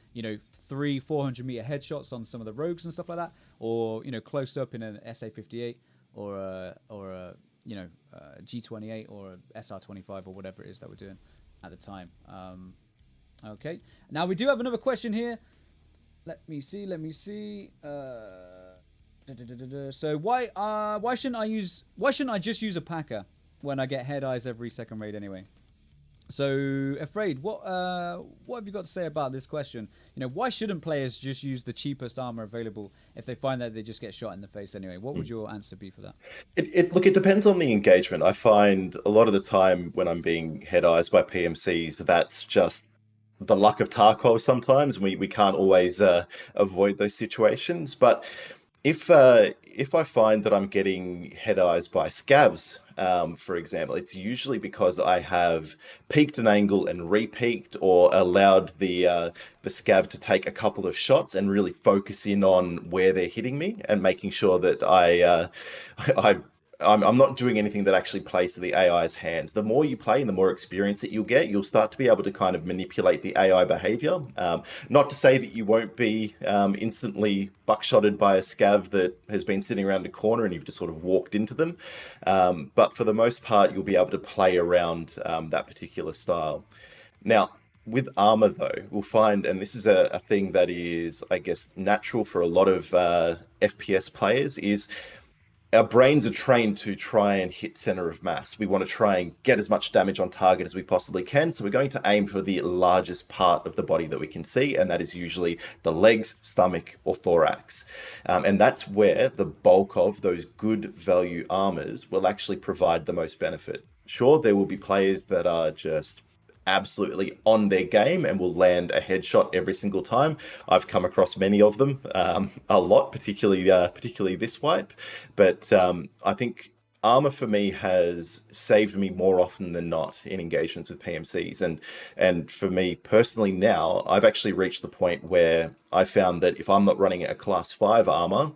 300-400 meter headshots on some of the rogues and stuff like that, or close up in an SA58 or a G28 or a SR25 or whatever it is that we're doing at the time. Okay, now we do have another question here. Let me see. So why shouldn't I just use a packer when I get head eyes every second raid anyway? So, Afraid, what have you got to say about this question? Why shouldn't players just use the cheapest armor available if they find that they just get shot in the face anyway? What would your answer be for that? Look, it depends on the engagement. I find a lot of the time when I'm being head eyes by PMCs, that's just the luck of Tarkov sometimes. We can't always avoid those situations. But if I find that I'm getting head eyes by scavs, for example, it's usually because I have peaked an angle and re-peaked, or allowed the scav to take a couple of shots and really focus in on where they're hitting me, and making sure that I I'm not doing anything that actually plays to the AI's hands. The more you play and the more experience that you'll get, you'll start to be able to kind of manipulate the AI behavior. Not to say that you won't be instantly buckshotted by a scav that has been sitting around a corner and you've just sort of walked into them. But for the most part, you'll be able to play around that particular style. Now, with armor, though, we'll find, and this is a thing that is, I guess, natural for a lot of FPS players, is our brains are trained to try and hit center of mass. We want to try and get as much damage on target as we possibly can. So we're going to aim for the largest part of the body that we can see, and that is usually the legs, stomach, or thorax. And that's where the bulk of those good value armors will actually provide the most benefit. Sure, there will be players that are just absolutely on their game and will land a headshot every single time. I've come across many of them, a lot, particularly this wipe. But I think armor for me has saved me more often than not in engagements with PMCs. And for me personally now, I've actually reached the point where I found that if I'm not running a class 5 armor,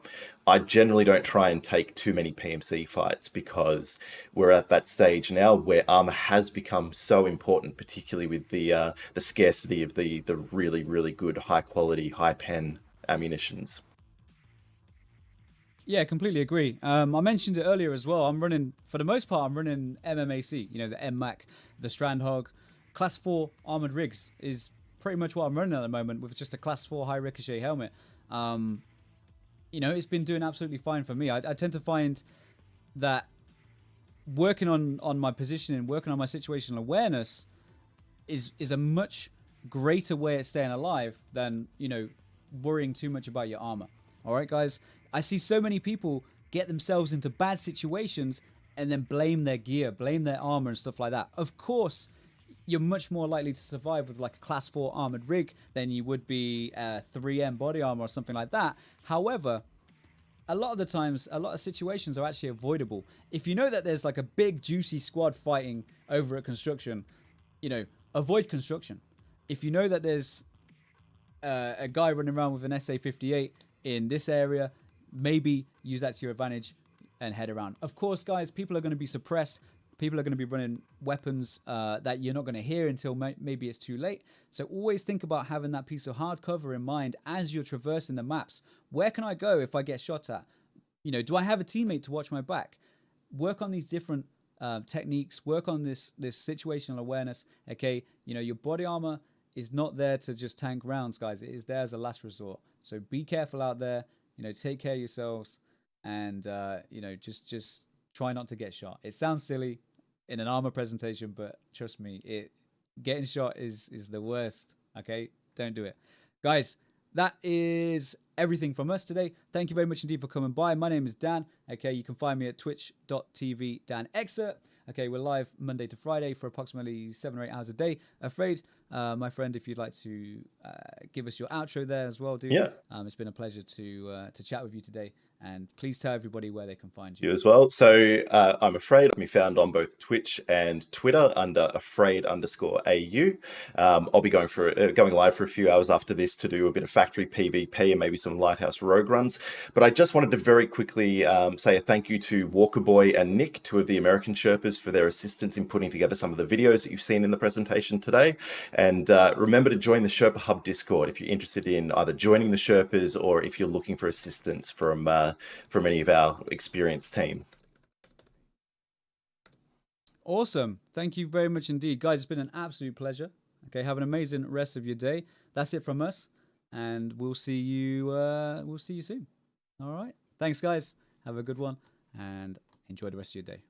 I generally don't try and take too many PMC fights, because we're at that stage now where armor has become so important, particularly with the scarcity of the really, really good, high quality, high pen ammunitions. Yeah, completely agree. I mentioned it earlier as well. For the most part, I'm running MMAC, the MMAC, the Strandhog. Class 4 armored rigs is pretty much what I'm running at the moment, with just a Class 4 high ricochet helmet. It's been doing absolutely fine for me. I tend to find that working on my positioning, working on my situational awareness is a much greater way at staying alive than, worrying too much about your armor. All right, guys. I see so many people get themselves into bad situations and then blame their gear, blame their armor and stuff like that. Of course, you're much more likely to survive with like a class 4 armored rig than you would be 3M body armor or something like that. However, a lot of the times, a lot of situations are actually avoidable. If you know that there's like a big juicy squad fighting over at construction, avoid construction. If you know that there's a guy running around with an SA-58 in this maybe use that to your advantage and head around. Of course, guys, people are going to be suppressed. People are going to be running weapons that you're not going to hear until maybe it's too late. So always think about having that piece of hard cover in mind as you're traversing the maps. Where can I go if I get shot at? Do I have a teammate to watch my back? Work on these different techniques. Work on this situational awareness. Okay, your body armor is not there to just tank rounds, guys. It is there as a last resort. So be careful out there. Take care of yourselves, and just try not to get shot. It sounds silly in an armor presentation, but trust me, getting shot is the worst. Okay, don't do it, guys. That is everything from us today. Thank you very much indeed for coming by. My name is Dan. Okay, you can find me at twitch.tv DanExert. Okay, we're live Monday to Friday for approximately 7 or 8 hours a day. Afraid, my friend, if you'd like to give us your outro there as well, dude. Yeah. It's been a pleasure to chat with you today. And please tell everybody where they can find You you. as well. So I'm Afraid. I'm found on both Twitch and Twitter under afraid_au. I'll be going live for a few hours after this to do a bit of factory PvP and maybe some Lighthouse Rogue runs. But I just wanted to very quickly say a thank you to Walker Boy and Nick, 2 of the American Sherpas, for their assistance in putting together some of the videos that you've seen in the presentation today. And remember to join the Sherpa Hub Discord if you're interested in either joining the Sherpas or if you're looking for assistance from any of our experienced team. Awesome. Thank you very much indeed. Guys, it's been an absolute pleasure. Okay, have an amazing rest of your day. That's it from us. And we'll see you soon. All right. Thanks, guys. Have a good one and enjoy the rest of your day.